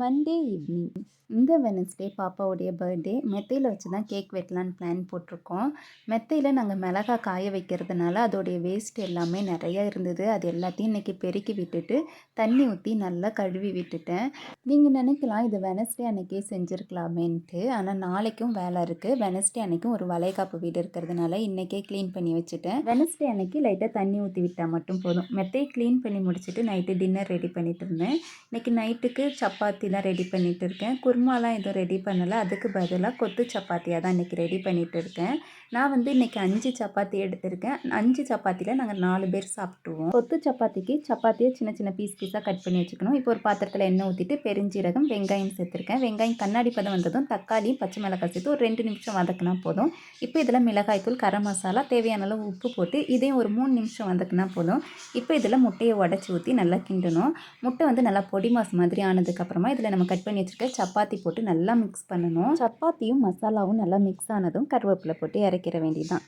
Monday evening இந்த Wednesday பாப்பாவுடைய birthday மெத்தையில் வச்சு தான் கேக் வெட்டலான்னு பிளான் போட்டிருக்கோம். மெத்தையில் நாங்கள் மிளகா காய வைக்கிறதுனால அதோடைய வேஸ்ட் எல்லாமே நிறையா இருந்தது. அது எல்லாத்தையும் இன்றைக்கி பெருக்கி விட்டுட்டு தண்ணி ஊற்றி நல்லா கழுவி விட்டுட்டேன். நீங்கள் நினைக்கலாம் இது வெனஸ்டே அன்றைக்கே செஞ்சுருக்கலாமேன்ட்டு. ஆனால் நாளைக்கும் வேலை இருக்குது. வெனஸ்டே அன்றைக்கும் ஒரு வளைகாப்பு வீடு இருக்கிறதுனால இன்றைக்கே க்ளீன் பண்ணி வச்சுட்டேன். வெனஸ்டே அன்றைக்கி லைட்டாக தண்ணி ஊற்றி விட்டால் மட்டும் போதும். மெத்தையை க்ளீன் பண்ணி முடிச்சுட்டு நைட்டு டின்னர் ரெடி பண்ணிட்டு இருந்தேன். இன்றைக்கி நைட்டுக்கு சப்பாத்தி தான் ரெடி பண்ணிகிட்டு இருக்கேன். குருமாலாம் எதுவும் ரெடி பண்ணலை. அதுக்கு பதிலாக கொத்து சப்பாத்தியாக தான் இன்றைக்கி ரெடி பண்ணிகிட்டு இருக்கேன். நான் இன்றைக்கி 5 சப்பாத்தி எடுத்திருக்கேன். 5 சப்பாத்தியில் நாங்கள் 4 பேர் சாப்பிட்ருவோம். கொத்து சப்பாத்திக்கு சப்பாத்தியை சின்ன சின்ன பீஸாக கட் பண்ணி வச்சுக்கணும். இப்போ ஒரு பாத்திரத்தில் எண்ணெய் ஊற்றிட்டு பெருஞ்சீரகம் வெங்காயம் சேர்த்துருக்கேன். வெங்காயம் கண்ணாடி பதம் வந்ததும் தக்காளி பச்சை மிளகாய் சேர்த்து ஒரு 2 நிமிஷம் வதக்கினா போதும். இப்போ இதில் மிளகாய்த்தூள் கரம் மசாலா தேவையான அளவு உப்பு போட்டு இதையும் ஒரு 3 நிமிஷம் வதக்கினா போதும். இப்போ இதில் முட்டையை உடச்சி ஊற்றி நல்லா கிண்டணும். முட்டை நல்லா பொடி மாஸ் மாதிரி ஆனதுக்கப்புறமா இதில் நம்ம கட் பண்ணி வச்சுருக்க சப்பாத்தி போட்டு நல்லா மிக்ஸ் பண்ணணும். சப்பாத்தியும் மசாலாவும் நல்லா மிக்ஸ் ஆனதும் கருவேப்பிலை போட்டு இறக்கிற வேண்டியதான்.